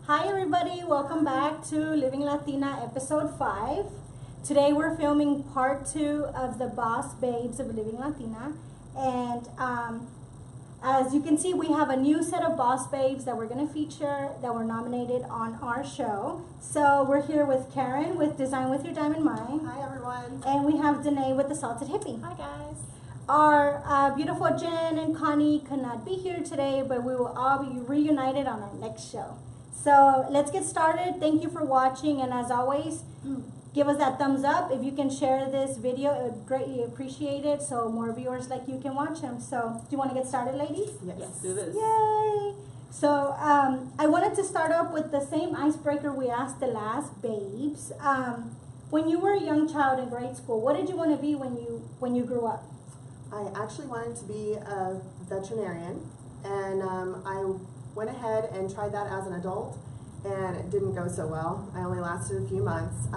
Hi everybody, welcome back to Livin Latina episode 5. Today we're filming part 2 of the Boss Babes of Livin Latina. And as you can see, we have a new set of Boss Babes that we're going to feature that were nominated on our show. So we're here with Karen with Design With Your Diamond Mind. Hi everyone. And we have Daune with the Salted Hippie. Hi guys. Our beautiful Jen and Connie could not be here today, but we will all be reunited on our next show. So let's get started. Thank you for watching, and as always, give us that thumbs up. If you can share this video, it would greatly appreciate it so more viewers like you can watch them. So do you want to get started, ladies? Yes. Do this. Yay! So I wanted to start off with the same icebreaker we asked the last babes. When you were a young child in grade school, what did you want to be when you grew up? I actually wanted to be a veterinarian, and I went ahead and tried that as an adult, and it didn't go so well. I only lasted a few months.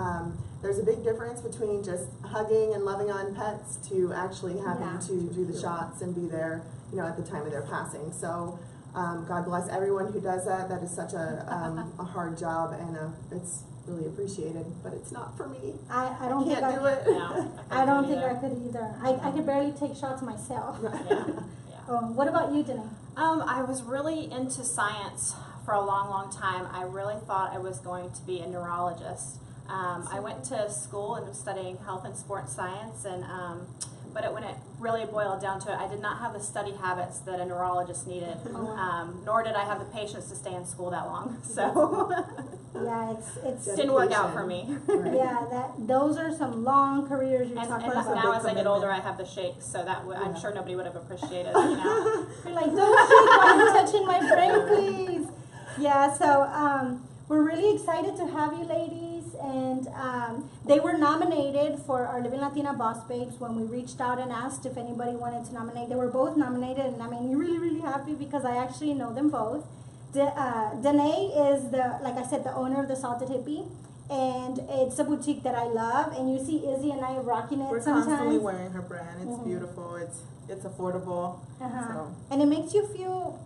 There's a big difference between just hugging and loving on pets to actually having to do the shots and be there, at the time of their passing. So God bless everyone who does that. That is such a hard job, and it's really appreciated, but it's not for me. I don't think I do it. No, I don't think I could either. I could barely take shots myself. What about you, Daune? I was really into science for a long time. I really thought I was going to be a neurologist. I went to school and was studying health and sports science, and but when it really boiled down to it, I did not have the study habits that a neurologist needed, nor did I have the patience to stay in school that long. So Yeah, it's didn't work out for me. Right. yeah, those are some long careers you're And talking about. now as I get older, I have the shakes, so that I'm sure nobody would have appreciated. You're like, don't shake while you're touching my brain, please. Yeah, so we're really excited to have you ladies, and they were nominated for our Livin Latina Boss Babes when we reached out and asked if anybody wanted to nominate. They were both nominated, and I mean, really, really happy because I actually know them both. Daune is like I said, the owner of the Salted Hippie, and it's a boutique that I love. And you see Izzy and I rocking it We're sometimes. constantly wearing her brand. It's beautiful. It's affordable. So. And it makes you feel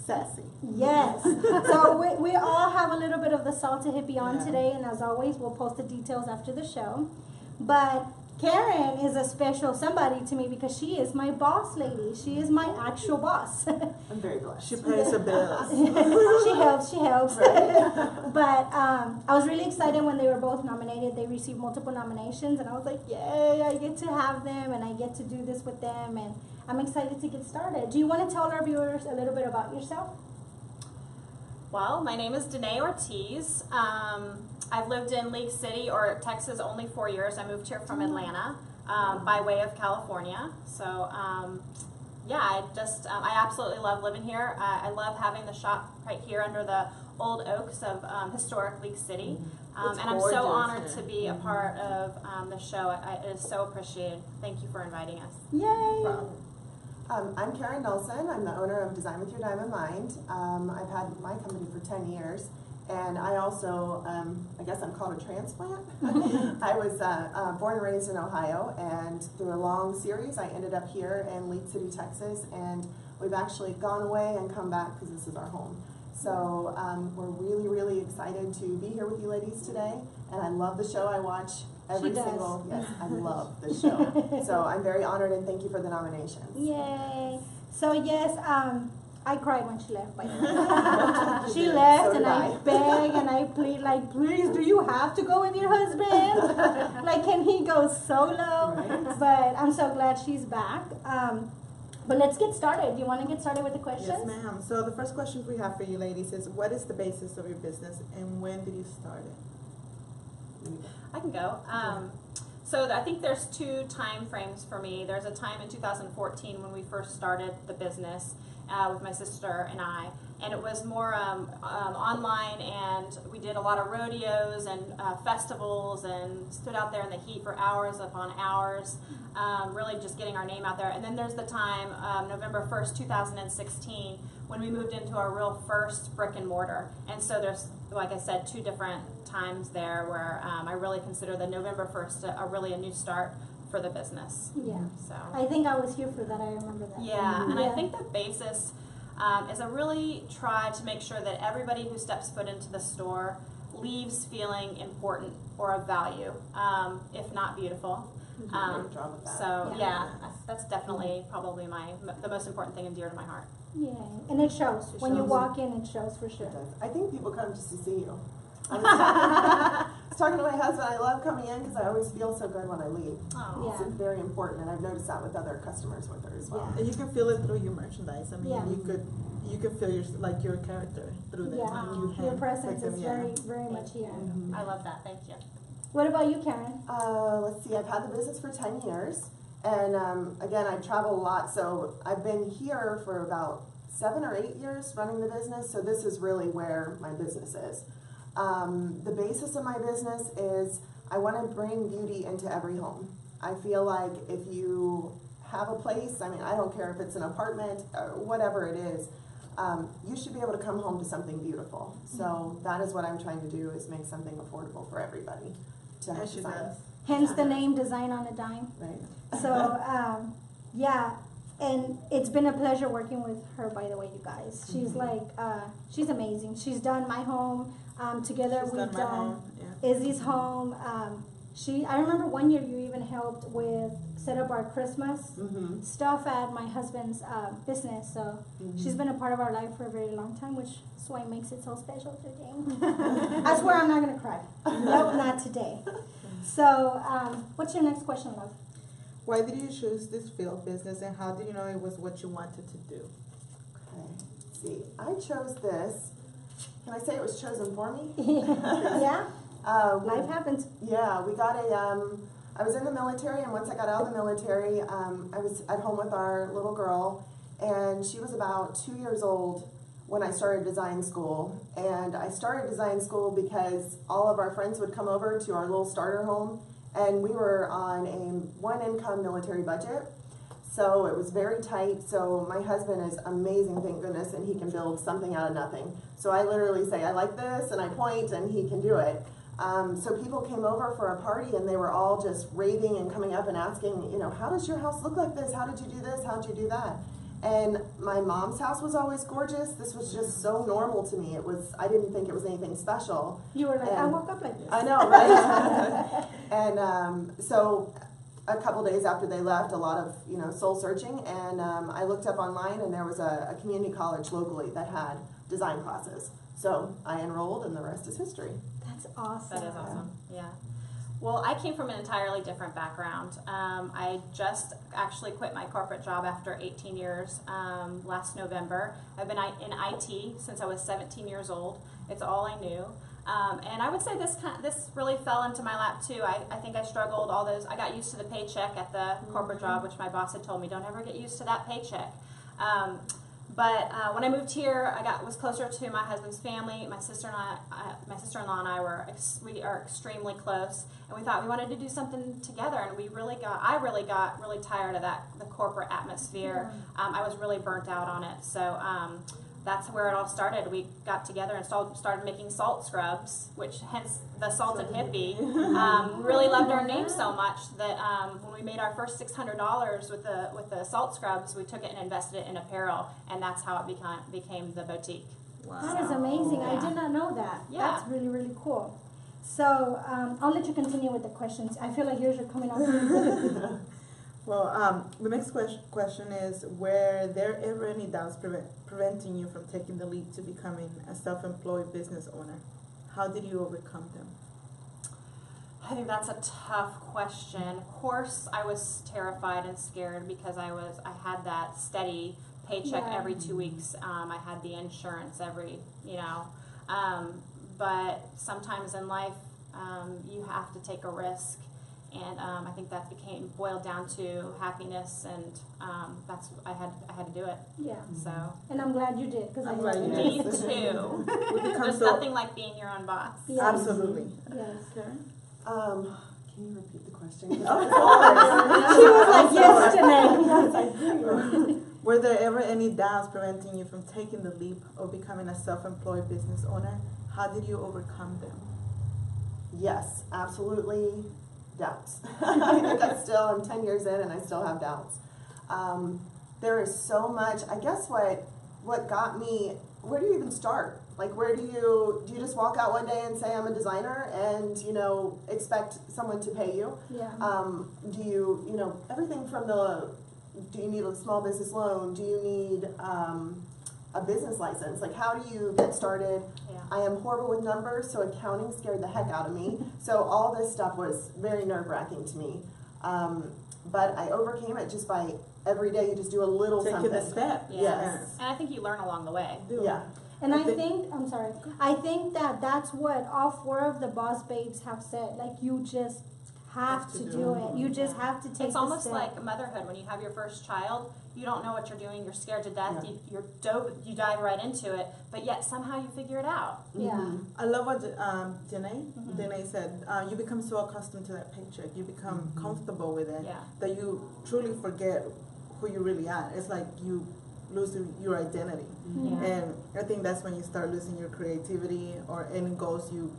Sassy. yes. So we all have a little bit of the Salted Hippie on today, and as always, we'll post the details after the show. But Karen is a special somebody to me because she is my boss lady. She is my actual boss. I'm very blessed. She pays her bills. She helps. Right? But I was really excited when they were both nominated. They received multiple nominations, and I was like, yay, I get to have them, and I get to do this with them, and I'm excited to get started. Do you want to tell our viewers a little bit about yourself? Well, my name is Daune Ortiz. I've lived in League City, or Texas, only 4 years. I moved here from Atlanta by way of California. So, yeah, I absolutely love living here. I love having the shop right here under the old oaks of historic League City. And I'm so honored to be a part of the show. It is so appreciated. Thank you for inviting us. Yay! I'm Karen Nelson. I'm the owner of Design With Your Diamond Mind. I've had my company for 10 years. And I also, I guess I'm called a transplant. I was born and raised in Ohio, and through a long series, I ended up here in League City, Texas, and we've actually gone away and come back because this is our home. So we're really, really excited to be here with you ladies today, and I love the show. I watch every single, yes, I love the show. So I'm very honored, and thank you for the nominations. Yay! So yes, I cried when she left, by the way. She left, So and did I I. begged and I plead, like, please, do you have to go with your husband? Like, can he go solo? Right. But I'm so glad she's back. But let's get started. Do you want to get started with the questions? Yes, ma'am. So the first question we have for you ladies is, what is the basis of your business and when did you start it? I can go. So I think there's 2 time frames for me. There's a time in 2014 when we first started the business with my sister and I, and it was more online, and we did a lot of rodeos and festivals and stood out there in the heat for hours upon hours, really just getting our name out there. And then there's the time, November 1st, 2016, when we moved into our real first brick and mortar. And so there's, like I said, 2 different times there where I really consider the November 1st a really a new start for the business. Yeah. So I think I was here for that. I remember that. yeah, and I think the basis is I really try to make sure that everybody who steps foot into the store leaves feeling important or of value, if not beautiful. You did a great job with that. So Yeah. yeah, that's definitely probably the most important thing and dear to my heart. Yeah, and it shows. It When you shows. walk in, it shows for It sure. does. I think people come just to see you. I was talking to my husband. I love coming in because I always feel so good when I leave. Oh. Yeah. It's very important, and I've noticed that with other customers with her as well. Yeah. And you can feel it through your merchandise. I mean, Yeah. you could feel your character through them. Yeah, You your hand presence pick them, is yeah. very much here. Mhm. I love that. Thank you. What about you, Karen? Let's see, I've had the business for 10 years, and again, I travel a lot, so I've been here for about 7 or 8 years running the business, so this is really where my business is. The basis of my business is I want to bring beauty into every home. I feel like if you have a place, I mean, I don't care if it's an apartment or whatever it is, you should be able to come home to something beautiful. So that is what I'm trying to do, is make something affordable for everybody to have Yes, she design. does. Hence the name Design on a Dime. Right. So, yeah, and it's been a pleasure working with her, by the way, you guys. She's like, she's amazing. She's done my home. Together She's we've done my home, yeah. Izzy's home. I remember one year you even helped with set up our Christmas Mm-hmm. stuff at my husband's business. So she's been a part of our life for a very long time, which is why it makes it so special today. I swear I'm not gonna cry. No, not today. So, what's your next question, love? Why did you choose this field business, and how did you know it was what you wanted to do? Okay, let's see, I chose this. Can I say it was chosen for me? Yeah, We- life happens. Yeah, we got I was in the military, and once I got out of the military, I was at home with our little girl, and she was about 2 years old when I started design school. And I started design school because all of our friends would come over to our little starter home, and we were on a one-income military budget. So it was very tight. So my husband is amazing, thank goodness, and he can build something out of nothing. So I literally say, I like this, and I point, and he can do it. So people came over for a party, and they were all just raving and coming up and asking, you know, how does your house look like this? How did you do this? How did you do that? And my mom's house was always gorgeous. This was just so normal to me. I didn't think it was anything special. You were like, I And- woke up like this. I know, right? And so a couple days after they left, a lot of, soul searching, and I looked up online, and there was a community college locally that had design classes. So I enrolled, and the rest is history. That's awesome. That is awesome. Yeah. Well, I came from an entirely different background. I just actually quit my corporate job after 18 years last November. I've been in IT since I was 17 years old. It's all I knew. And I would say this really fell into my lap too. I think I struggled I got used to the paycheck at the corporate job, which my boss had told me, don't ever get used to that paycheck. But when I moved here, I was closer to my husband's family. My sister-in-law and I we are extremely close, and we thought we wanted to do something together. And I really got really tired of the corporate atmosphere. I was really burnt out on it. So that's where it all started. We got together and started making salt scrubs, which hence the Salt and Hippie. Really loved our name so much that when we made our first $600 with the salt scrubs, we took it and invested it in apparel, and that's how it became the boutique. Wow. That is amazing. I Yeah. did not know that. Yeah. That's really, really cool. So I'll let you continue with the questions. I feel like yours are coming up really good. Well, the next question is, were there ever any doubts preventing you from taking the leap to becoming a self-employed business owner? How did you overcome them? I think that's a tough question. Of course, I was terrified and scared because I had that steady paycheck Yeah. every 2 weeks. I had the insurance every, but sometimes in life, you have to take a risk. And I think that boiled down to happiness, and I had to do it. Yeah. So And I'm glad you did. I'm glad you me did. too. We become There's so nothing like being your own boss. Yes. absolutely. Yes. Karen? Can you repeat the question? She was like, yes, Janae. Yes, I do. Were there ever any doubts preventing you from taking the leap of becoming a self-employed business owner? How did you overcome them? Yes, absolutely. Doubts. I think I'm 10 years in, and I still have doubts. There is so much. I guess what what got me, where do you even start? Like, do you just walk out one day and say, I'm a designer, and, you know, expect someone to pay you? Yeah. Do you, you know, everything from do you need a small business loan? Do you need a business license? Like, how do you get started? Yeah. I am horrible with numbers, so accounting scared the heck out of me. So all this stuff was very nerve-wracking to me. But I overcame it just by every day you just do a little Taking something. the step. Yes. And I think you learn along the way. Yeah. And I think, I'm sorry, I think that's what all 4 of the boss babes have said. Like, you just have to do it. You just have to take It's the almost step. like motherhood. When you have your first child, you don't know what you're doing. You're scared to death. Yeah. You dive right into it, but yet somehow you figure it out. Yeah. I love what Janae said. You become so accustomed to that paycheck. You become comfortable with it Yeah. that you truly forget who you really are. It's like you lose your identity. Yeah. And I think that's when you start losing your creativity or any goals you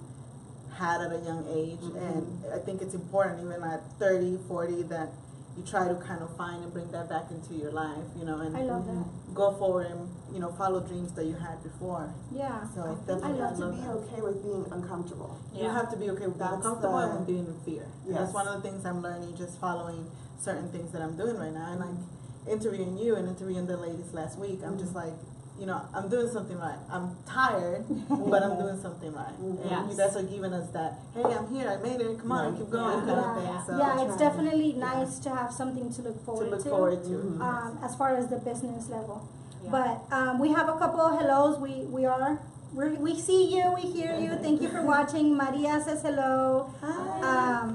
had at a young age. And I think it's important even at 30, 40 that you try to kind of find and bring that back into your life, you know, and I love that. go forward and, you know, follow dreams that you had before. Yeah. So I You definitely have to love be that. okay with being uncomfortable. You have to be okay with being That's uncomfortable the- and being in fear. And Yes. that's one of the things I'm learning just following certain things that I'm doing right now. And like interviewing you and interviewing the ladies last week, I'm just like, you know, I'm doing something right. I'm tired, but I'm doing something right. And Yes. you guys are giving us that, hey, I'm here, I made it, come on, keep going kind of thing. Yeah, So yeah, it's trying. definitely nice to have something to look to forward look to. forward to. As far as the business level. Yeah. But we have a couple of hellos. We see you, we hear you. Thank you for watching. Maria says hello. Hi.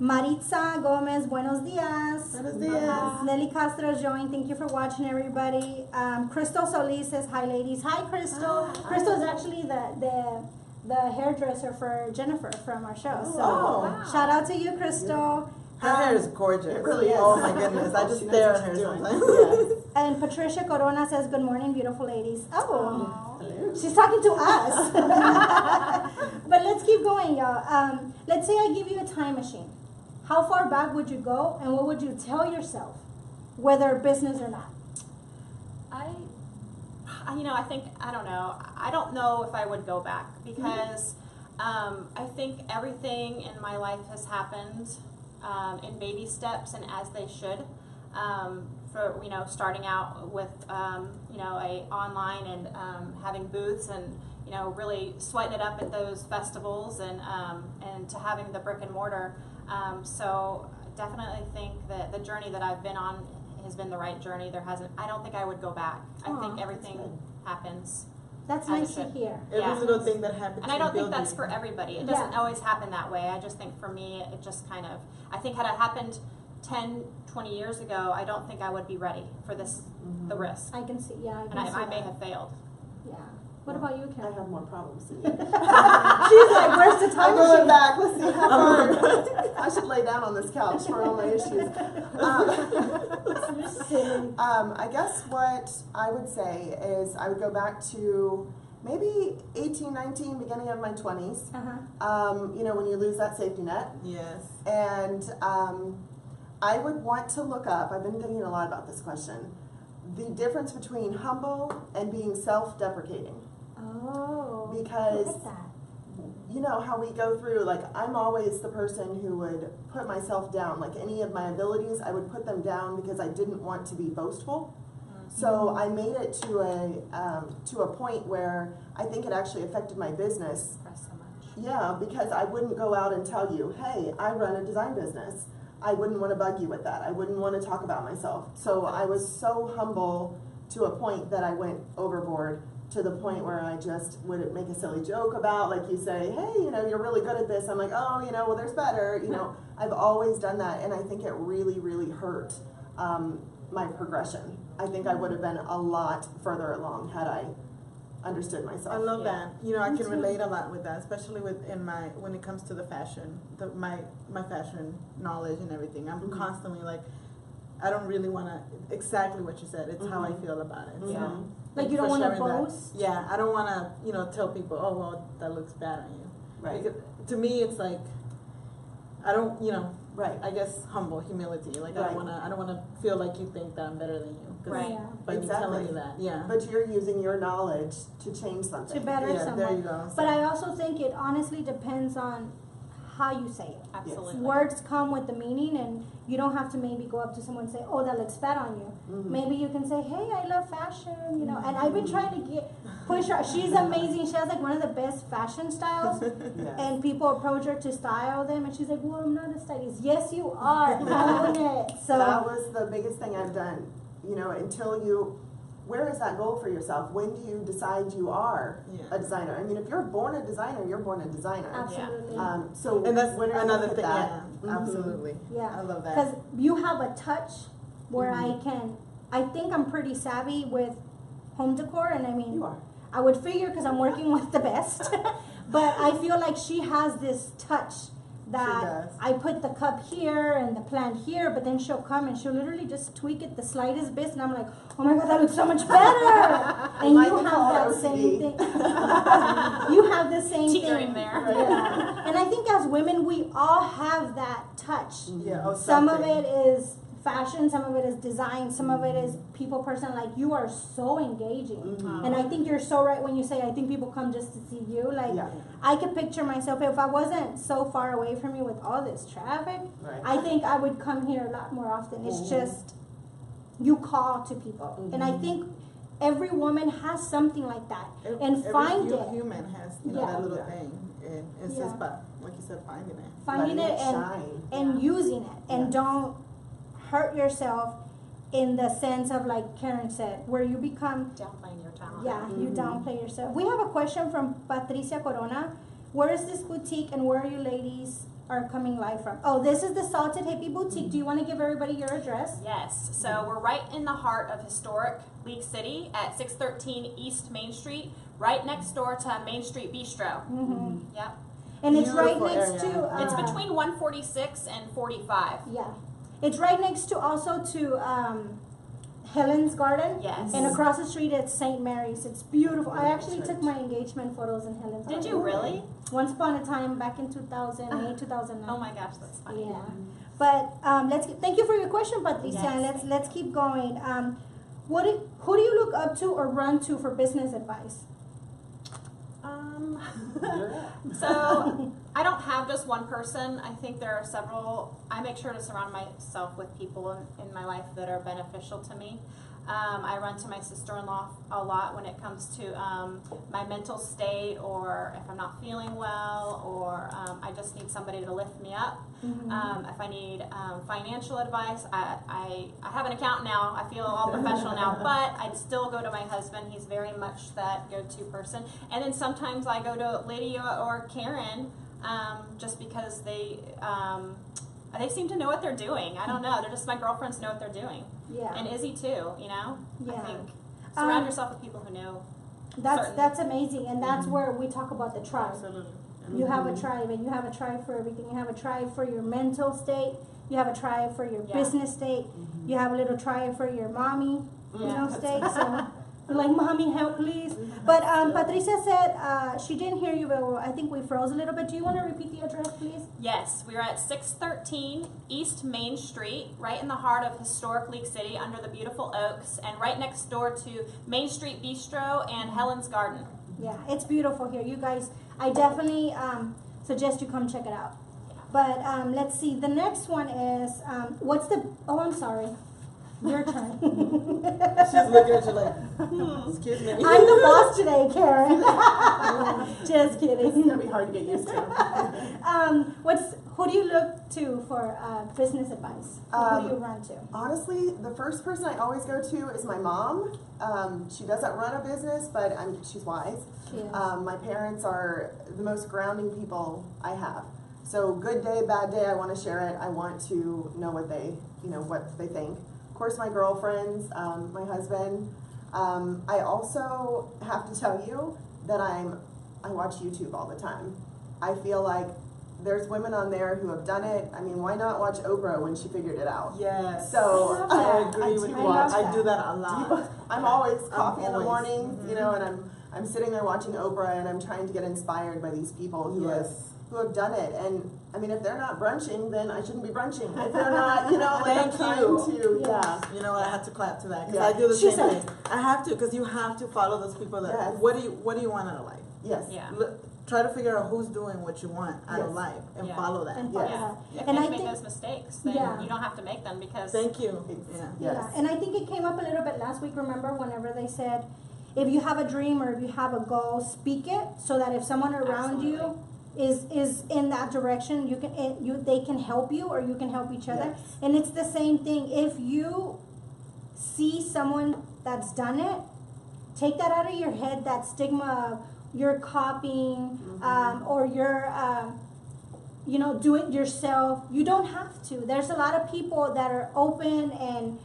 Maritza Gomez, buenos dias. Buenos dias. Nelly Castro joined. Thank you for watching, everybody. Crystal Solis says hi, ladies. Hi, Crystal. Hi. Crystal is actually the hairdresser for Jennifer from our show. So Oh, wow. shout out to you, Crystal. Her hair is gorgeous. It really is. Oh my goodness, I just She knows stare what at her she's doing. sometimes. Yes. And Patricia Corona says, good morning, beautiful ladies. Oh, Hello. she's talking to us. But let's keep going, y'all. Let's say I give you a time machine. How far back would you go, and what would you tell yourself, whether business or not? I think, I don't know. I don't know if I would go back because I think everything in my life has happened in baby steps and as they should. For, you know, starting out with, you know, a online and having booths and, you know, really sweating it up at those festivals and to having the brick and mortar. So definitely think that the journey that I've been on has been the right journey. I don't think I would go back. I Aw, think everything good. happens. That's As it nice to should. hear. Every Yeah. little thing that happens. And I don't think build that's you. for everybody. It Yeah. doesn't always happen that way. I just think for me, it just kind of, I think had it happened 10, 20 years ago, I don't think I would be ready for this, the risk. I can see, yeah, I And can see I may that. have failed. Yeah. What about you, I Karen? have more problems than you. She's like, where's the time I'm going machine? back. Let's see how far. I should lay down on this couch for all my issues. Silly. I guess what I would say is I would go back to maybe 18, 19, beginning of my 20s. You know, when you lose that safety net. Yes. And I would want to look up, I've been thinking a lot about this question, the difference between humble and being self-deprecating. Oh. Because Look at that. you know how we go through, like, I'm always the person who would put myself down. Like, any of my abilities, I would put them down because I didn't want to be boastful. So I made it to a point where I think it actually affected my business. Press so much. Yeah, because I wouldn't go out and tell you, hey, I run a design business. I wouldn't want to bug you with that. I wouldn't want to talk about myself. So I was so humble to a point that I went overboard, to the point where I just would make a silly joke about, like, you say, hey, you know, you're really good at this. I'm like, oh, you know, well, there's better. You know, I've always done that, and I think it really, really hurt my progression. I think I would have been a lot further along had I understood myself. I love Yeah. that. You know, I Me can too. relate a lot with that, especially when it comes to the fashion, my fashion knowledge and everything. I'm constantly like, I don't really want to, exactly what you said. It's how I feel about it. So, Yeah. Like, you don't for want to sharing that. boast? Yeah, I don't want to, you know, tell people, oh, well, that looks bad on you. Right. Because to me, it's like, I don't, you know, Right. I guess humble humility. Like Right. I don't wanna feel like you think that I'm better than you. 'Cause Right. Yeah. By me Exactly. telling you that, yeah. But you're using your knowledge to change something. To better Yeah, there you someone. go. But I also think it honestly depends on how you say it. Absolutely. Words come with the meaning, and you don't have to maybe go up to someone and say, "Oh, that looks fat on you." Mhm. Maybe you can say, "Hey, I love fashion," you know. And I've been trying to push her. She's amazing. She has like one of the best fashion styles, Yes. and people approach her to style them, and she's like, "Well, I'm not a stylist." Yes, you are. Own it. So That was the biggest thing I've done. You know, until you, where is that goal for yourself? When do you decide you are Yeah. a designer? I mean, if you're born a designer, you're born a designer. absolutely. So And that's when are you another gonna hit thing. that? Yeah, Mhm. absolutely. Yeah, I love that. because you have a touch where Mhm. I think I'm pretty savvy with home decor, and I mean, You are. I would figure because I'm working with the best, but I feel like she has this touch that does. I put the cup here and the plant here, but then she'll come and she'll literally just tweak it the slightest bit, and I'm like, oh my god, that looks so much better. And Might you be have called that OCD. same thing. You have the same Teetering thing. there. Yeah. And I think as women, we all have that touch. Yeah. Oh, Some of something. it is fashion, some of it is design, some of it is people person. Like, you are so engaging. Mhm. And I think you're so right when you say, I think people come just to see you. Like, Yeah. I could picture myself, if I wasn't so far away from you with all this traffic, Right. I think I would come here a lot more often. It's Mhm. just, you call to people. And I Mhm. think every woman has something like that. Every- And every find it. human has, you know, Yeah. that little Yeah. thing, and it's Yeah. just about, like you said, finding it. Finding Letting it shine. and using it. And Yes. don't hurt yourself in the sense of, like Karen said, where you become, Downplaying your talent. you Mhm. downplay yourself. We have a question from Patricia Corona. Where is this boutique and where are you ladies are coming live from? Oh, this is the Salted Hippie Boutique. Do you want to give everybody your address? Yes, so we're right in the heart of historic League City at 613 East Main Street, right next door to Main Street Bistro. Mm-hmm. Yep. And it's right Beautiful next area. to. It's between 146 and 45. Yeah. It's right next to also to Helen's Garden. Yes. And across the street it's St. Mary's. It's beautiful. I actually Church. took my engagement photos in Helen's Did Garden. you really? Once upon a time, back in 2008, 2009. Oh my gosh, that's funny. Yeah. But thank you for your question, Patricia. Yes. And let's keep going. Who do you look up to or run to for business advice? So I don't have just one person. I think there are several. I make sure to surround myself with people in my life that are beneficial to me. I run to my sister-in-law a lot when it comes to my mental state, or if I'm not feeling well, or I just need somebody to lift me up. If I need financial advice, I have an account now. I feel all professional now, but I'd still go to my husband. He's very much that go-to person. And then sometimes I go to Lydia or Karen just because they seem to know what they're doing. I don't know. They're just my girlfriends know what they're doing. Yeah. And Izzy too, you know? Yeah. I think surround yourself with people who know. certain- That's amazing, and that's where we talk about the tribe. Absolutely. You have a tribe, and you have a tribe for everything. You have a tribe for your mental state. You have a tribe for your Yeah. business state. You have a little tribe for your mommy, Yeah. state. So, like, mommy, help, please. But Patricia said she didn't hear you, but I think we froze a little bit. Do you want to repeat the address, please? Yes, we are at 613 East Main Street, right in the heart of historic League City, under the beautiful oaks, and right next door to Main Street Bistro and Helen's Garden. Yeah, it's beautiful here. You guys, I definitely suggest you come check it out. But let's see. The next one is oh, I'm sorry. Your turn. She's looking at you like, excuse me. I'm the boss today, Karen. Just kidding. It's gonna be hard to get used to. Who do you look to for business advice? Who do you run to? Honestly, the first person I always go to is my mom. She doesn't run a business, but she's wise. She is. My parents are the most grounding people I have. So good day, bad day, I want to share it. I want to know what they think. Of course, my girlfriends, my husband. I also have to tell you that I watch YouTube all the time. I feel like there's women on there who have done it. I mean, why not watch Oprah when she figured it out? Yes. So I I love agree do with you. I love I that. do that a lot. I'm always coffee in the always. mornings, and I'm sitting there watching Oprah and I'm trying to get inspired by these people who have done it. And I mean, if they're not brunching, then I shouldn't be brunching. If they're not, you know, like I'm trying to, You know, I had to clap to that because Yeah. I do the She same said- thing. I have to, because you have to follow those people that. Yes. What do you want out of life? Yes. Yeah. Try to figure out who's doing what you want out of Yes. life and Yeah. follow that. And Yes. follow If And you I make think- those mistakes, then Yeah. you don't have to make them because Thank you. It's- Yeah. Yes. Yeah, and I think it came up a little bit last week, remember, whenever they said, if you have a dream or if you have a goal, speak it so that if someone around you is in that direction, they can help you or you can help each other. Yes. And it's the same thing. If you see someone that's done it, take that out of your head, that stigma of you're copying or you're do it yourself. You don't have to. There's a lot of people that are open and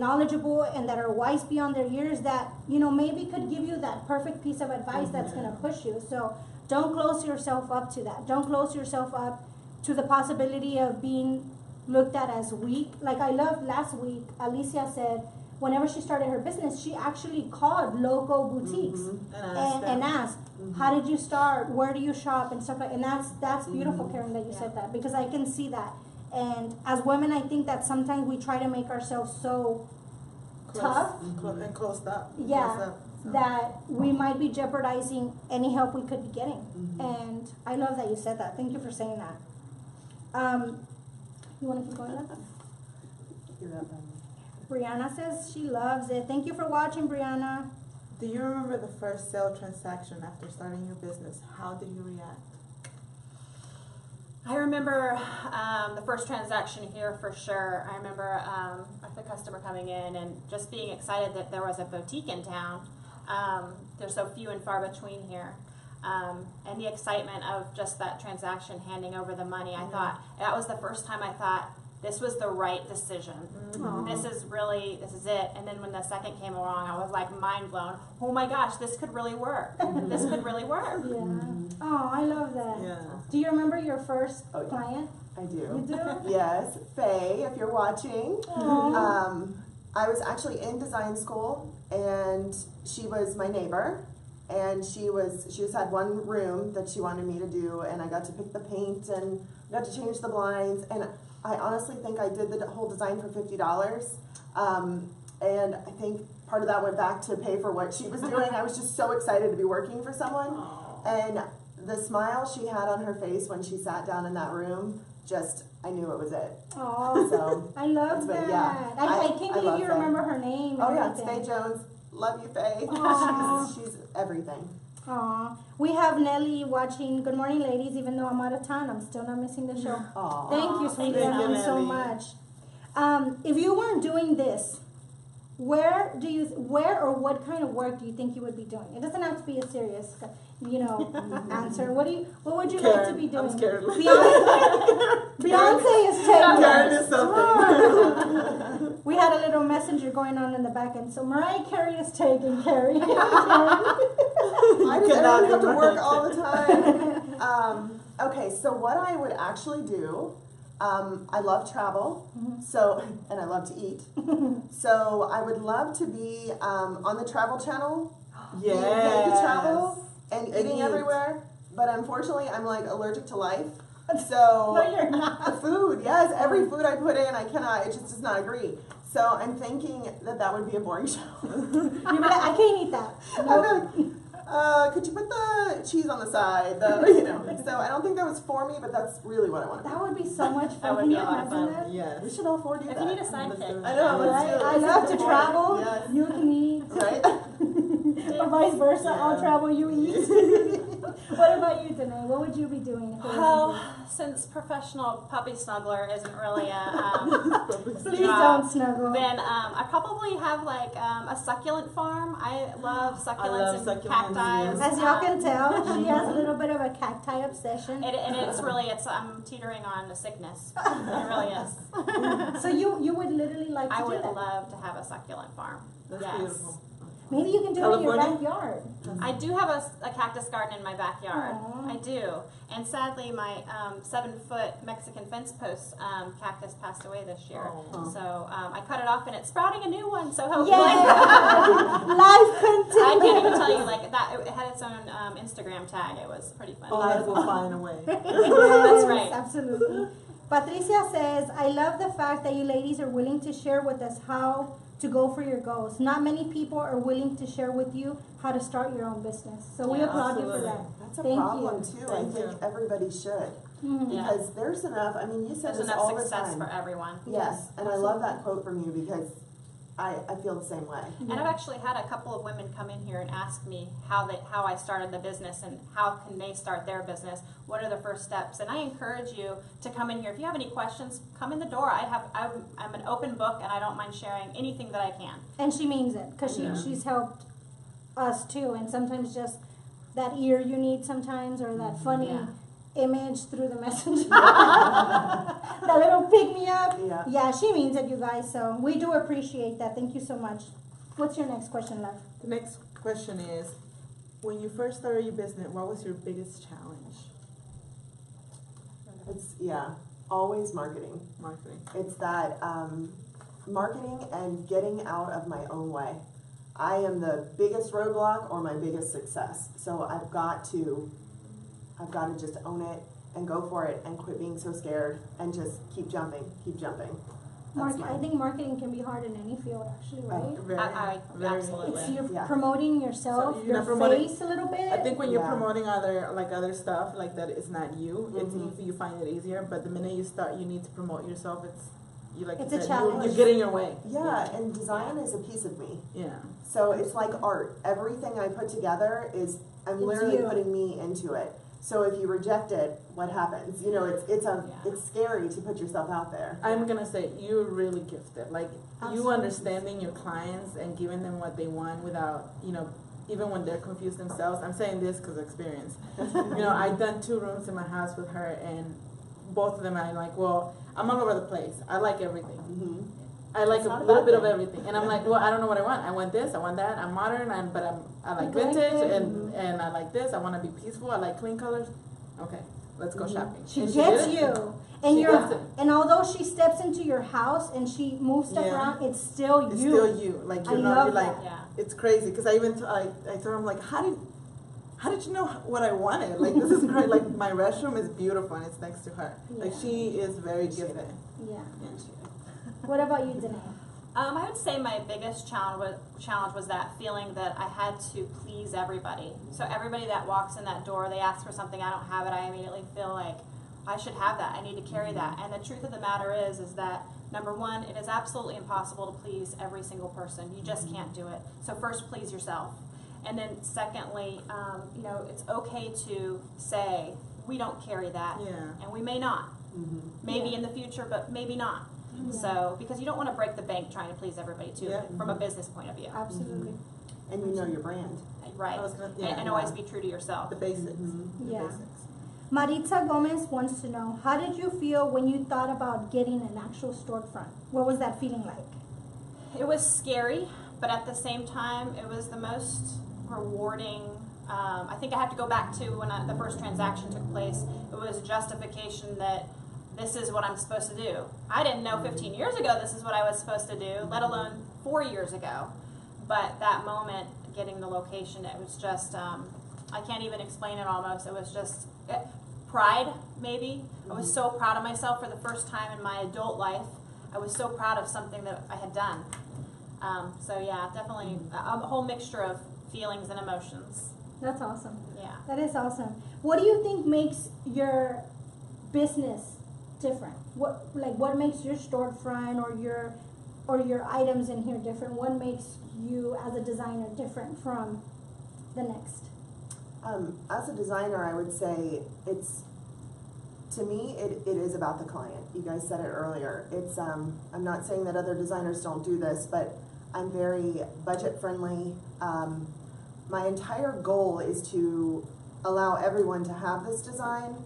knowledgeable and that are wise beyond their years that, maybe could give you that perfect piece of advice that's going to push you. So don't close yourself up to that. Don't close yourself up to the possibility of being looked at as weak. Like I love last week, Alicia said, whenever she started her business, she actually called local boutiques and asked, how did you start? Where do you shop? And stuff like, and that's beautiful, Karen, that you said that, because I can see that. And as women, I think that sometimes we try to make ourselves so tough, And closed up. yeah, Closed up, so. that we might be jeopardizing any help we could be getting. And I love that you said that. Thank you for saying that. You want to keep going then? You're up, Emily. Brianna says she loves it. Thank you for watching, Brianna. Do you remember the first sale transaction after starting your business? How did you react? I remember the first transaction here for sure. I remember the customer coming in and just being excited that there was a boutique in town. They're so few and far between here. And the excitement of just that transaction, handing over the money. I thought, that was the first time I thought, this was the right decision. This is it. And then when the second came along, I was like mind blown. Oh my gosh, this could really work. This could really work. Yeah. Oh, I love that. Yeah. Do you remember your first Oh, yeah. client? I do. You do? Yes, Faye, if you're watching. Aw. I was actually in design school, and she was my neighbor, and she just had one room that she wanted me to do, and I got to pick the paint and got to change the blinds, and I honestly think I did the whole design for $50, and I think part of that went back to pay for what she was doing. I was just so excited to be working for someone, and the smile she had on her face when she sat down in that room, I knew it was it. Oh, So I love it's that. been- yeah. I can't I believe love you Faye. remember her name. Oh and yeah, it's everything. Faye Jones. Love you, Faye. Aw. she's everything. Aw. We have Nelly watching. Good morning, ladies. Even though I'm out of town, I'm still not missing the show. Aw. Thank you, sweetie. Thank Thank you, you so Nelly. much. If you weren't doing this, where or what kind of work do you think you would be doing? It doesn't have to be a serious, answer. What would you like to be doing? I'm scared. Beyonce is taking Karen us. is something. We had a little messenger going on in the back end, so Mariah Carey is taking Carrie. Why does cannot everyone have to be work right. all the time? Okay, so what I would actually do, I love travel, and I love to eat. So I would love to be on the Travel Channel, being paid to Yes. travel and eating eat. everywhere. But unfortunately, I'm like allergic to life. So No, you're not. the food, yes, every food I put in, I cannot. It just does not agree. So I'm thinking that would be a boring show. You'd be like, I can't eat that. I'd be like, could you put the cheese on the side? So I don't think that was for me, but that's really what I want to do. That would be so much That fun. would Can be you a lot of imagine fun. that? Yes. We should all four do If that. you need a Let's do sidekick. it. I know, let's Right? do it. I Let's love do to it. travel. Yes. You can eat. Right? Or vice versa. I'll Yeah. travel, you eat. What about you, Danae? What would you be doing? If it wasn't Well, since professional puppy snuggler isn't really a you? Please don't snuggle. then I probably have like a succulent farm. I love succulents love and succulents, cacti. As y'all can tell, she has a little bit of a cacti obsession. I'm teetering on a sickness. It really is. So you would literally like to I do would that. love to have a succulent farm. That's yes. beautiful. Maybe you can do it in your California? backyard. I do have a cactus garden in my backyard. Aw. I do. And sadly, my 7-foot Mexican fence post cactus passed away this year. Oh. So I cut it off and it's sprouting a new one. So hopefully. Yeah. Life continues. I can't even tell you, like, that. It had its own Instagram tag. It was pretty funny. Life will find a way. That's right. Absolutely. Patricia says, I love the fact that you ladies are willing to share with us how to go for your goals. Not many people are willing to share with you how to start your own business. So we Yeah, applaud you for absolutely. that. That's a Thank problem you. too. Thank I think you. everybody should. Mhm. Yeah. Because there's enough, I mean, you said There's this enough all the success time. for everyone. Yes, and I love that quote from you because I feel the same way. And I've actually had a couple of women come in here and ask me how I started the business and how can they start their business. What are the first steps? And I encourage you to come in here. If you have any questions, come in the door. I'm an open book and I don't mind sharing anything that I can. And she means it because she's helped us too. And sometimes just that ear you need sometimes, or that funny Yeah. image through the messenger. That little pick me up. Yeah. She means it, you guys. So we do appreciate that. Thank you so much. What's your next question, love? The next question is, when you first started your business, what was your biggest challenge? It's, always marketing. Marketing. It's that marketing and getting out of my own way. I am the biggest roadblock or my biggest success. So I've got to just own it and go for it and quit being so scared and just keep jumping. I think marketing can be hard in any field, actually, right? Very, very. Absolutely. It's you're Yeah. promoting yourself, So you're your not promoting- face a little bit. I think when you're Yeah. promoting other stuff like that, it's not you. It's Mhm. you find it easier. But the minute you start, you need to promote yourself. It's you a said, challenge. You get in your way. Yeah, and design is a piece of me. Yeah. So it's like art. Everything I put together I'm It's literally you. putting me into it. So if you reject it, what happens? You know, it's scary to put yourself out there. I'm gonna say you're really gifted. Like you Absolutely. understanding your clients and giving them what they want without, even when they're confused themselves. I'm saying this because of experience. I've done 2 rooms in my house with her, and both of them I'm like, well, I'm all over the place. I like everything. Mm-hmm. I like It's a not a little bad bit of thing. everything, and I'm like, well, I don't know what I want. I want this, I want that. I'm modern, but I like You like vintage, it? and I like this. I want to be peaceful. I like clean colors. Okay, let's go shopping. She And gets did it. you. And She you're gets it. and although she steps into your house and she moves stuff Yeah. around, it's still It's you. still you. Like I you're not. love You're like that. Yeah. it's crazy because I told him like how did you know what I wanted? Like this is great. Like my restroom is beautiful and it's next to her. Like Yeah. she is very gifted. Yeah. Yeah. What about you, Daune? I would say my biggest challenge was that feeling that I had to please everybody. So everybody that walks in that door, they ask for something, I don't have it, I immediately feel like I should have that, I need to carry that. And the truth of the matter is that number one, it is absolutely impossible to please every single person. You just can't do it. So first, please yourself. And then secondly, it's okay to say, we don't carry that, Yeah. and we may not. Mm-hmm. Maybe Yeah. in the future, but maybe not. Yeah. So, because you don't want to break the bank trying to please everybody too, Yeah. from a business point of view. Absolutely. And you know your brand. Right. I was gonna- And- yeah. and always be true to yourself. The basics. Mhm. The Yeah. basics. Maritza Gomez wants to know, how did you feel when you thought about getting an actual storefront? What was that feeling like? It was scary, but at the same time, it was the most rewarding. I think I have to go back to when the first transaction took place. It was justification that this is what I'm supposed to do. I didn't know 15 years ago this is what I was supposed to do, let alone 4 years ago. But that moment, getting the location, it was just, I can't even explain it almost. It was just pride, maybe. I was so proud of myself for the first time in my adult life. I was so proud of something that I had done. So yeah, definitely a whole mixture of feelings and emotions. That's awesome. Yeah. That is awesome. What do you think makes your business different? What makes your storefront or your items in here different? What makes you as a designer different from the next? As a designer, I would say to me, it is about the client. You guys said it earlier. I'm not saying that other designers don't do this, but I'm very budget friendly. My entire goal is to allow everyone to have this design.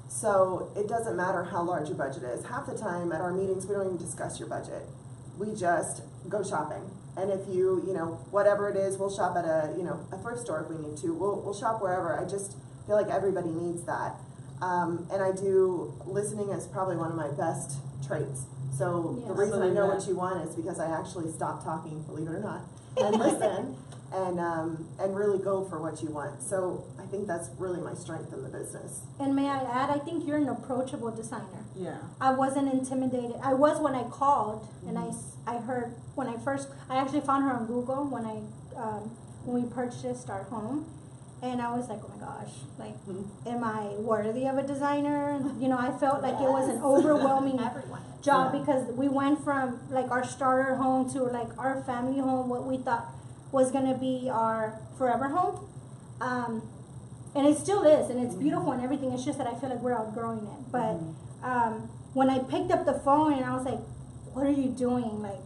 So it doesn't matter how large your budget is. Half the time at our meetings, we don't even discuss your budget. We just go shopping. And if you know, whatever it is, we'll shop at a thrift store if we need to. We'll shop wherever. I just feel like everybody needs that. And I do, listening is probably one of my best traits. So the reason I know what you want is because I actually stop talking, believe it or not, and listen and really go for what you want. So I think that's really my strength in the business. And may I add, I think you're an approachable designer. Yeah. I wasn't intimidated. I was when I called, and I heard when I actually found her on Google when we purchased our home, and I was like, oh my gosh, like, am I worthy of a designer? You know, I felt like it was an overwhelming job because we went from like our starter home to like our family home, what we thought was gonna be our forever home. And it still is, and it's beautiful and everything. It's just that I feel like we're outgrowing it. But when I picked up the phone and I was like, what are you doing? Like,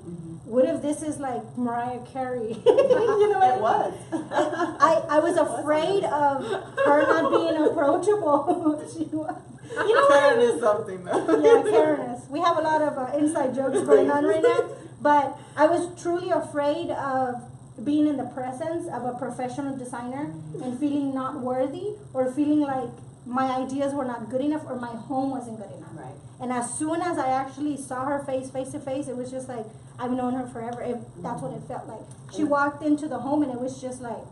what if this is like Mariah Carey? You know what It was. I was afraid of her not being approachable. She was. You know Karen is something though. Yeah, Karen is. We have a lot of inside jokes going on right now. But I was truly afraid of being in the presence of a professional designer and feeling not worthy or feeling like my ideas were not good enough or my home wasn't good enough. Right. And as soon as I actually saw her face to face, it was just like, I've known her forever. That's what it felt like. She walked into the home and it was just like,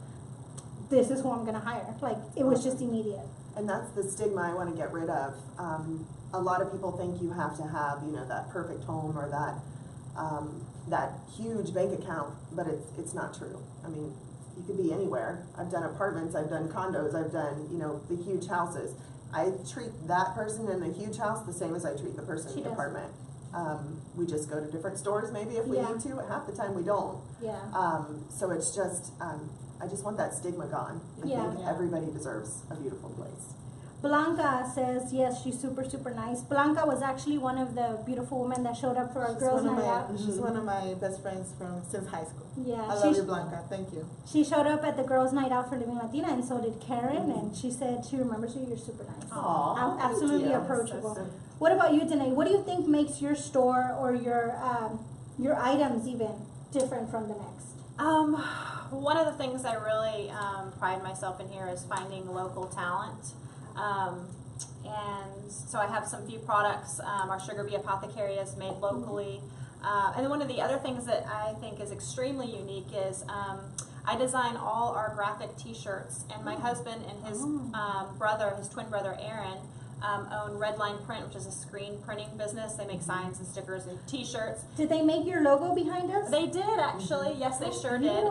this is who I'm going to hire. Like, it was just immediate. And that's the stigma I want to get rid of. A lot of people think you have to have, that perfect home or that huge bank account, but it's not true. I mean, you could be anywhere. I've done apartments, I've done condos, I've done, the huge houses. I treat that person in the huge house the same as I treat the person in the apartment. We just go to different stores maybe if we need to. Half the time we don't. Yeah. So it's just, I just want that stigma gone. I think everybody deserves a beautiful place. Blanca says, yes, she's super, super nice. Blanca was actually one of the beautiful women that showed up for our girls' night out. She's one of my best friends since high school. Yeah. I love you, Blanca. Thank you. She showed up at the girls' night out for Livin Latina, and so did Karen, and she said she remembers you. You're super nice. Aww, absolutely approachable. What about you, Daune? What do you think makes your store or your items even different from the next? One of the things I really pride myself in here is finding local talent. And so I have some few products. Our Sugar Bee Apothecary is made locally. And then one of the other things that I think is extremely unique is I design all our graphic t-shirts, and my husband and his his twin brother Aaron, own Redline Print, which is a screen printing business. They make signs and stickers and t-shirts. Did they make your logo behind us? They did, actually. Yes, they sure did.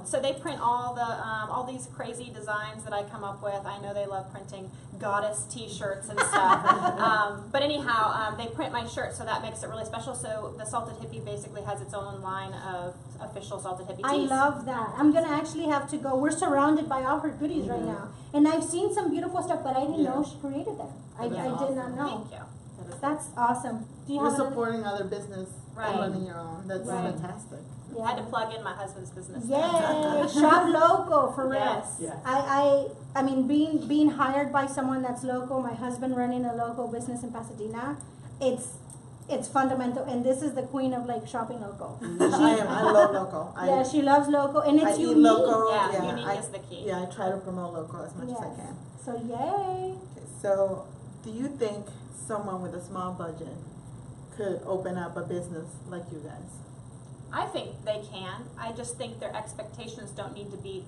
So they print all these crazy designs that I come up with. I know they love printing goddess t-shirts and stuff. But anyhow, they print my shirt, so that makes it really special. So the Salted Hippie basically has its own line of official Salted Hippie tees. I love that. I'm going to actually have to go. We're surrounded by all her goodies right now. And I've seen some beautiful stuff, but I didn't know she created them. I did not know. Thank you. That's awesome. Do you You're have supporting other business and running your own. That's fantastic. Yeah. I had to plug in my husband's business. Yay! Shop local for real. Yes. Yes. I mean, being hired by someone that's local. My husband running a local business in Pasadena. It's fundamental, and this is the queen of like shopping local. I love local. She loves local, and it's I unique. eat local. Yeah, unique is the key. Yeah, I try to promote local as much as I can. So yay! Okay, so do you think someone with a small budget could open up a business like you guys? I think they can. I just think their expectations don't need to be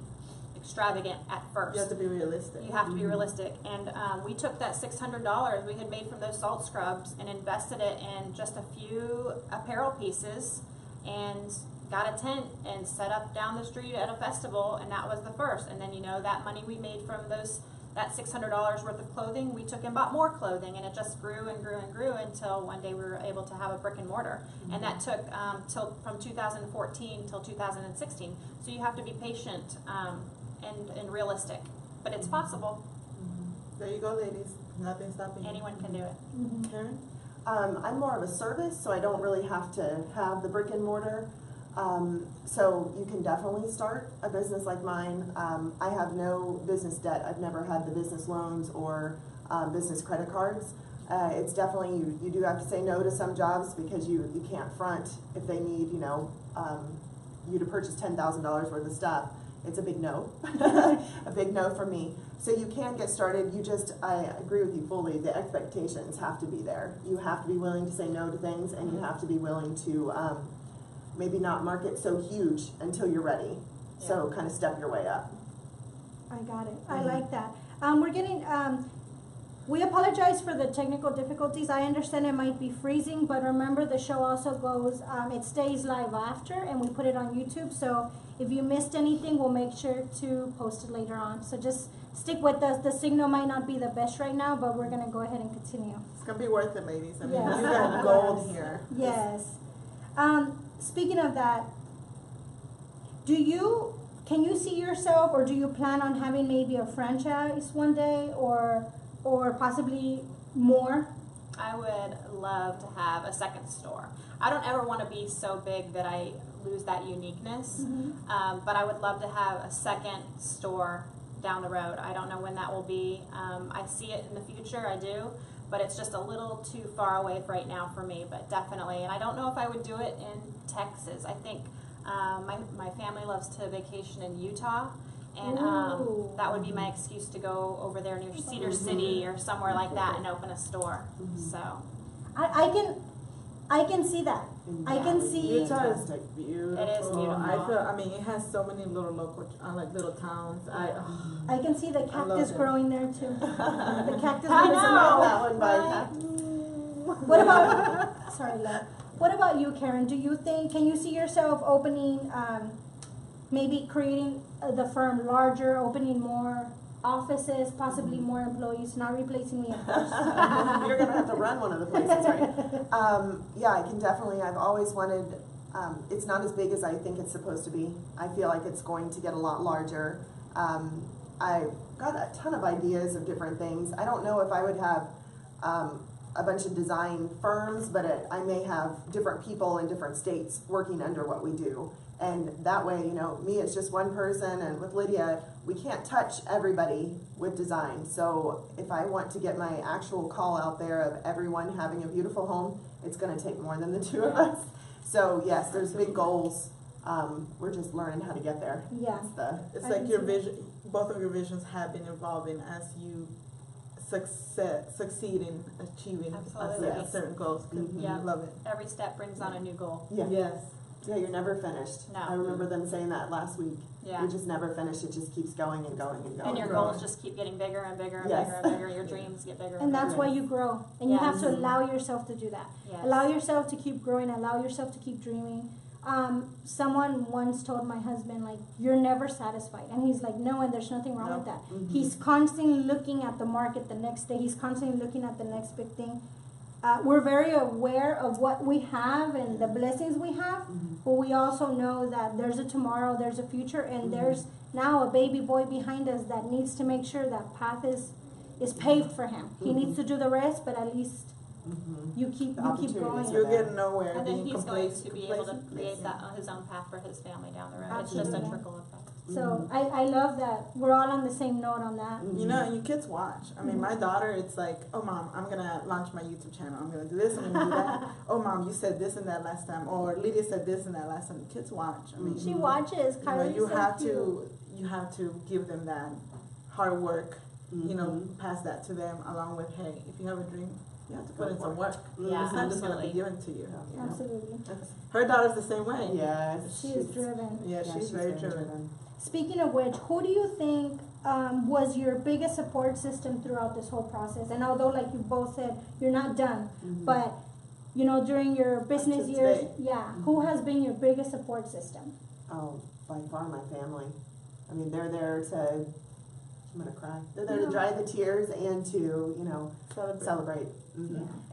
extravagant at first. You have to be realistic. You have to be realistic. And we took that $600 we had made from those salt scrubs and invested it in just a few apparel pieces and got a tent and set up down the street at a festival, and that was the first. And then, that money we made from that $600 worth of clothing, we took and bought more clothing, and it just grew and grew and grew until one day we were able to have a brick and mortar. And that took from 2014 till 2016. So you have to be patient and realistic, but it's possible. There you go, ladies. Nothing stopping you. Anyone can do it. Karen? I'm more of a service, so I don't really have to have the brick and mortar. So you can definitely start a business like mine. I have no business debt. I've never had the business loans or business credit cards. It's definitely, you do have to say no to some jobs because you can't front if they need, you to purchase $10,000 worth of stuff, it's a big no. A big no for me. So you can get started. I agree with you fully. The expectations have to be there. You have to be willing to say no to things, and you have to be willing to maybe not market so huge until you're ready. Yeah. So kind of step your way up. I got it. I like that. We're getting, we apologize for the technical difficulties. I understand it might be freezing, but remember the show also goes, it stays live after, and we put it on YouTube. So if you missed anything, we'll make sure to post it later on. So just stick with us. The signal might not be the best right now, but we're going to go ahead and continue. It's gonna be worth it, ladies. I mean, Yes. you got gold here. Yes. Speaking of that, can you see yourself, or do you plan on having maybe a franchise one day, or possibly more? I would love to have a second store. I don't ever want to be so big that I lose that uniqueness, but I would love to have a second store down the road. I don't know when that will be. I see it in the future, I do, but it's just a little too far away right now for me, but definitely. And I don't know if I would do it in Texas. I think my family loves to vacation in Utah, and that would be my excuse to go over there near Cedar City or somewhere like that and open a store. So I can see that. I can see. Utah is beautiful. It is beautiful. I mean, it has so many little local, like little towns. I can see the cactus it. growing there too. The cactus. I growing know. That one by cactus. What about? Sorry, love. What about you, Karen? Can you see yourself opening, maybe creating the firm larger, opening more offices, possibly more employees, not replacing me, of course. You're gonna have to run one of the places, right? Yeah, I can definitely. I've always wanted. It's not as big as I think it's supposed to be. I feel like it's going to get a lot larger. I've got a ton of ideas of different things. I don't know if I would have a bunch of design firms, but I may have different people in different states working under what we do. And that way, me, it's just one person, and with Lydia, we can't touch everybody with design. So if I want to get my actual call out there of everyone having a beautiful home, it's gonna take more than the two of us. So yes, there's big goals. We're just learning how to get there. Yeah. It's like your vision, both of your visions have been evolving as you succeed in achieving Absolutely. certain goals. Yeah. Love it. every step brings on a new goal. Yeah. Yes. Yeah, you're never finished. No. I remember them saying that last week. Yeah. You're just never finished. It just keeps going and going and going. And your goals just keep getting bigger and bigger and Yes. bigger and bigger. Your dreams get bigger. And that's bigger. why you grow. And you have to Yes. allow yourself to do that. Yes. Allow yourself to keep growing. Allow yourself to keep dreaming. Someone once told my husband, like, you're never satisfied. And he's like, no, and there's nothing wrong with that. He's constantly looking at the market the next day. He's constantly looking at the next big thing. We're very aware of what we have and the blessings we have, but we also know that there's a tomorrow, there's a future, and there's now a baby boy behind us that needs to make sure that path is paved for him. He needs to do the rest, but at least you keep opportunities going. are You'll there. get nowhere. And then being he's going complacent- to be able to complacent. create that his own path for his family down the road. It's just a Absolutely. trickle effect. So I love that we're all on the same note on that. You know, and your kids watch. I mean, my daughter, it's like, oh, Mom, I'm going to launch my YouTube channel. I'm going to do this, I'm going to do that. Oh, Mom, you said this and that last time. Or Lydia said this and that last time. The kids watch. I mean, She watches. you know, Kylie's you so have cute. you have to give them that hard work, you know, pass that to them along with, hey, if you have a dream, you have to put in some work. Yeah, It's not just going to absolutely. be given to you. you know. Absolutely. Her daughter's the same way. Yes. She is driven. Yeah, she's very driven. Speaking of which, who do you think was your biggest support system throughout this whole process? And although, like you both said, you're not done, but during your business to years, today. who has been your biggest support system? Oh, by far my family. I mean, they're there to, I'm gonna cry. They're there to dry the tears and to, celebrate.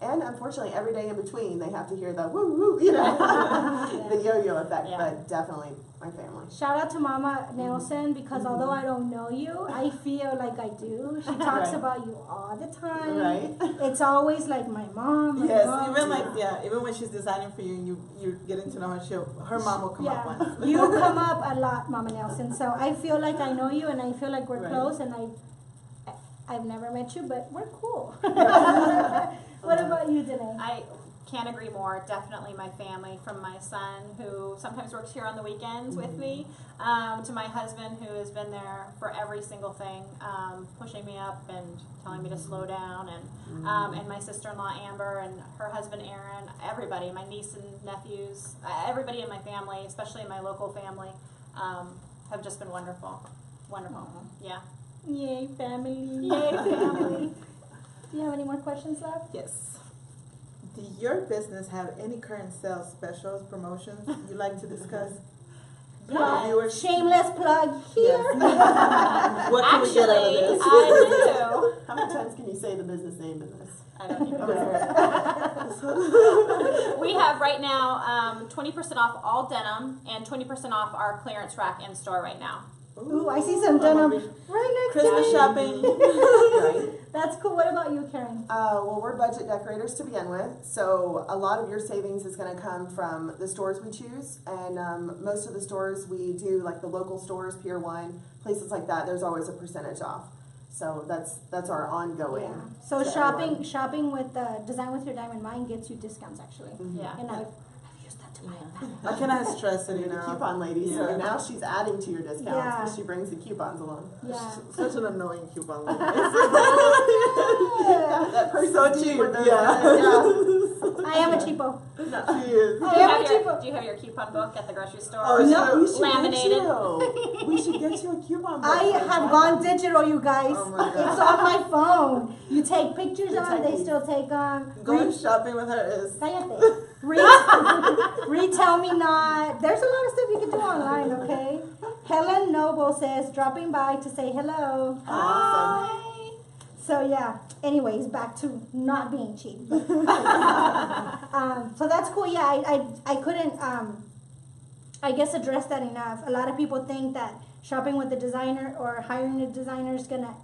And unfortunately, every day in between, they have to hear the woo woo, the yo-yo effect. Yeah. But definitely my family. Shout out to Mama Nelson, because although I don't know you, I feel like I do. She talks Right. about you all the time. Right? It's always like my mom. My Yes, mom. even when she's designing for you and you're getting to know her, her mom will come up once. You come up a lot, Mama Nelson. So I feel like I know you, and I feel like we're Right. close, and I've never met you, but we're cool. What about you, Danae? can't agree more. Definitely my family, from my son who sometimes works here on the weekends with me, to my husband who has been there for every single thing, pushing me up and telling me to slow down, and my sister-in-law Amber and her husband Aaron, everybody, my niece and nephews, everybody in my family, especially my local family, have just been wonderful. Wonderful. Yeah. Yay, family. Yay, family. Do you have any more questions left? Yes. Do your business have any current sales specials, promotions you'd like to discuss? Yeah. Viewers? Shameless plug here. Yes. What can we get out of Actually, this? I do. How many times can you say the business name in this? I don't even Okay. know. We have right now 20% off all denim and 20% off our clearance rack in store right now. Ooh, I see some denim right next to Christmas me. shopping. Right. That's cool. What about you, Karen? Well, we're budget decorators to begin with, so a lot of your savings is going to come from the stores we choose, and most of the stores we do, like the local stores, Pier 1, places like that, there's always a percentage off. So that's our ongoing. Yeah. So to shopping with Design with Your Diamond Mind gets you discounts actually. Yeah. And I've used that to my advantage. I cannot stress it You're the enough. coupon lady, so Yeah. now she's adding to your discounts Yeah. because she brings the coupons along. Yeah. Such an annoying coupon. Lady. That person So cheap cheap, with those, yeah. I am a cheapo. She is. I am a cheapo. Do you have your coupon book at the grocery store? Oh, No. We should Laminated. Get you. We should get you a coupon. book I for have that. gone digital, you guys. Oh my God. It's on my phone. You take pictures You're of them, they techie. still take Going shopping with her is. Cállate. Retell me not. There's a lot of stuff you can do online, okay? Helen Noble says, dropping by to say hello. Awesome. So yeah, anyways, back to not being cheap. So that's cool. Yeah, I couldn't, I guess, address that enough. A lot of people think that shopping with a designer or hiring a designer is going to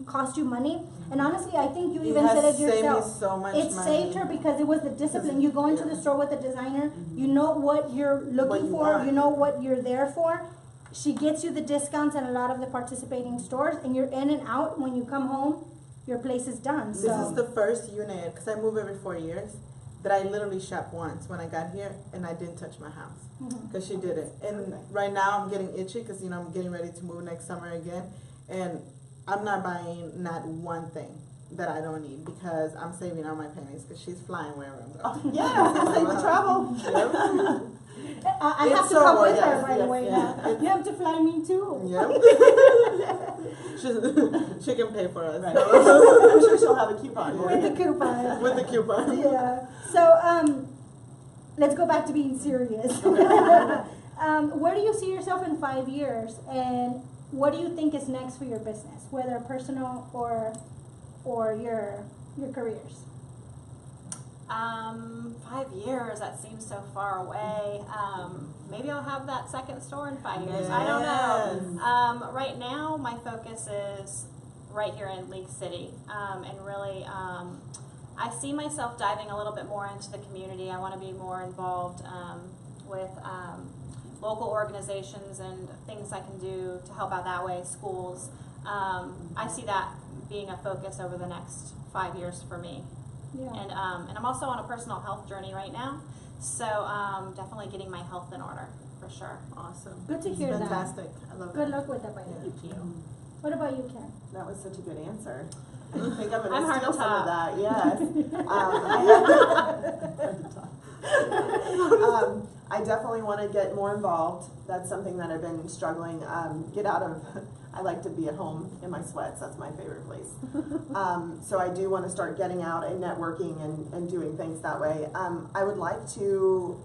cost you money. And honestly, I think you even said it yourself. Saved me so much It money. saved her because it was the discipline. You go into the store with a designer, you know what you're looking What you for, want. you know what you're there for. She gets you the discounts at a lot of the participating stores, and you're in and out. When you come home, your place is done. This So is the first unit, because I move every 4 years, that I literally shopped once when I got here, and I didn't touch my house. Because she did it. And right now I'm getting itchy, because I'm getting ready to move next summer again. And I'm not buying not one thing that I don't need, because I'm saving all my pennies, because she's flying wherever I'm going. Yeah, it's save the travel. I have It's to so come with yes, her, by the yes, way. yeah. Now. You have to fly me too. Yep. She can pay for us. Right. So. I'm sure she'll have a coupon. With the coupon. With the coupon. Yeah. So let's go back to being serious. Where do you see yourself in 5 years, and what do you think is next for your business, whether personal or your careers? 5 years, that seems so far away. Maybe I'll have that second store in 5 years. I don't know. Right now, my focus is right here in League City, and really, I see myself diving a little bit more into the community. I want to be more involved with local organizations and things I can do to help out that way, schools. I see that being a focus over the next 5 years for me. Yeah. And I'm also on a personal health journey right now, so definitely getting my health in order for sure. Awesome. Good to hear that. Fantastic. I love Good that. luck with that, by the way. Thank you. What about you, Karen? That was such a good answer. I think I'm I'm going to hard steal to some of top. that. Yes. I definitely want to get more involved. That's something that I've been struggling. Get out of. I like to be at home in my sweats. That's my favorite place. So I do want to start getting out and networking and doing things that way. I would like to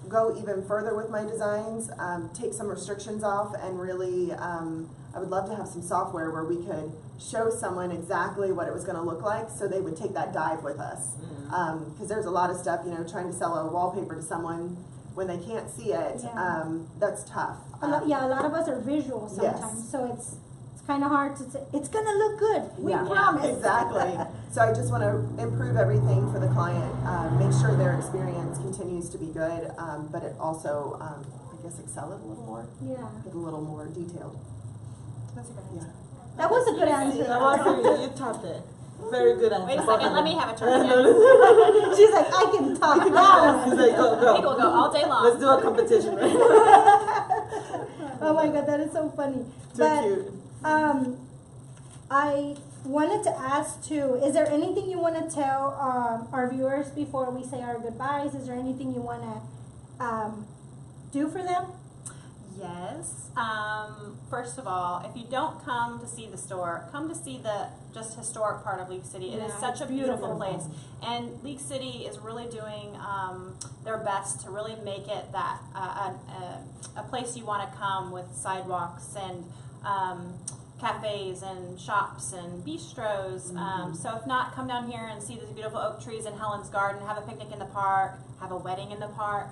go even further with my designs, take some restrictions off, and really, I would love to have some software where we could show someone exactly what it was going to look like, so they would take that dive with us. Because there's a lot of stuff, trying to sell a wallpaper to someone when they can't see it, Yeah. that's tough. A lot of us are visual sometimes, Yes. so it's kind of hard to say, it's going to look good. We Yeah, promise. exactly. So I just want to improve everything for the client, make sure their experience continues to be good, but it also, I guess, excel it a little more, Yeah. get a little more detailed. That's a good Yeah. answer. That was a good answer. That was you topped it. Very good answer. Wait a second, let me have a turn. She's like, I can talk now. She's like, go, I think we'll go all day long. Let's do a competition. Right? Oh my god, that is so funny. Too cute. I wanted to ask too, is there anything you want to tell our viewers before we say our goodbyes? Is there anything you want to do for them? Yes. First of all, if you don't come to see the store, come to see the just historic part of League City. It is Yeah, such a it's beautiful beautiful. place, and League City is really doing their best to really make it that a place you want to come with sidewalks and cafes and shops and bistros. So if not, come down here and see these beautiful oak trees in Helen's Garden, have a picnic in the park, have a wedding in the park.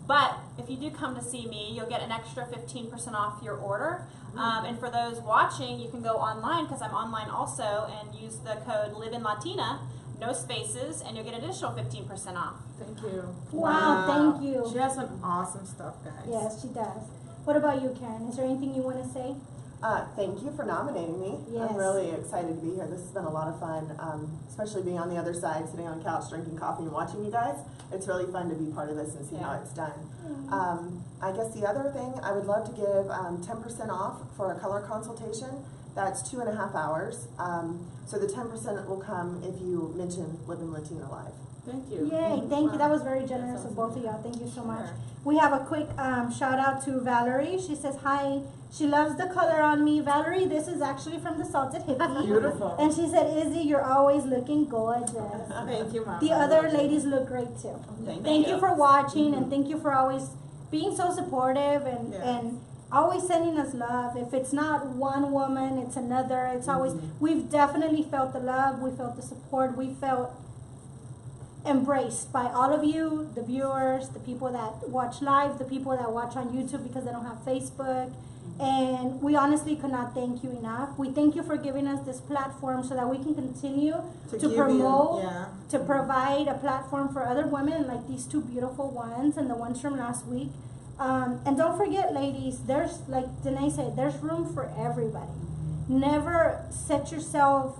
But if you do come to see me, you'll get an extra 15% off your order. And for those watching, you can go online, because I'm online also, and use the code Livin Latina, no spaces, and you'll get an additional 15% off. Thank you. Wow, thank you. She has some awesome stuff, guys. Yes, she does. What about you, Karen? Is there anything you want to say? Thank you for nominating me. Yes. I'm really excited to be here. This has been a lot of fun, especially being on the other side, sitting on the couch, drinking coffee and watching you guys. It's really fun to be part of this and see how it's done. I guess the other thing, I would love to give 10% off for a color consultation. That's 2.5 hours. So the 10% will come if you mention Livin Latina Live. Thank you. Yay, thank you. That was very generous of both of y'all. Thank you so much. We have a quick shout out to Valerie. She says, hi, she loves the color on me. Valerie, this is actually from the Salted Hippie. Beautiful. And she said, Izzy, you're always looking gorgeous. Thank you, Mama. The other ladies look great too. Thank you for watching, and thank you for always being so supportive and always sending us love. If it's not one woman, it's another. It's always, we've definitely felt the love, we felt the support, we felt embraced by all of you, the viewers, the people that watch live, the people that watch on YouTube because they don't have Facebook. And we honestly could not thank you enough. We thank you for giving us this platform so that we can continue to promote, to provide a platform for other women like these two beautiful ones and the ones from last week. And don't forget, ladies, there's, like Danae said, there's room for everybody. Never set yourself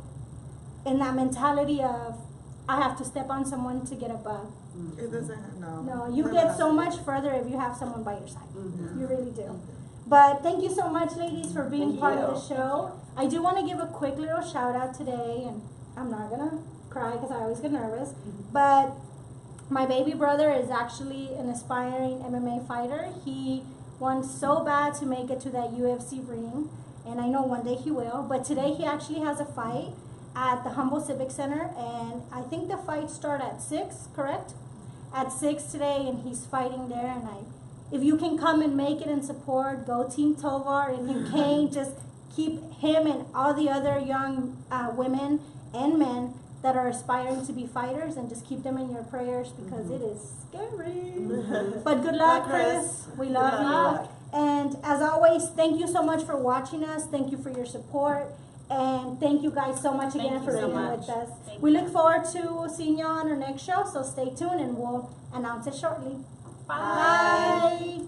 in that mentality of, I have to step on someone to get above. It doesn't, no. No, you get so much further if you have someone by your side. You really do. But thank you so much, ladies, for being part of the show. I do want to give a quick little shout out today, and I'm not going to cry because I always get nervous. But my baby brother is actually an aspiring MMA fighter. He wants so bad to make it to that UFC ring, and I know one day he will. But today he actually has a fight at the Humble Civic Center, and I think the fight starts at 6, correct? At 6 today, and he's fighting there, and if you can come and make it and support, go Team Tovar. If you can't, just keep him and all the other young women and men that are aspiring to be fighters, and just keep them in your prayers because it is scary. But good luck, Chris. We love you. And as always, thank you so much for watching us. Thank you for your support. And thank you guys so much again for being with us. We look forward to seeing you on our next show, so stay tuned and we'll announce it shortly. Bye.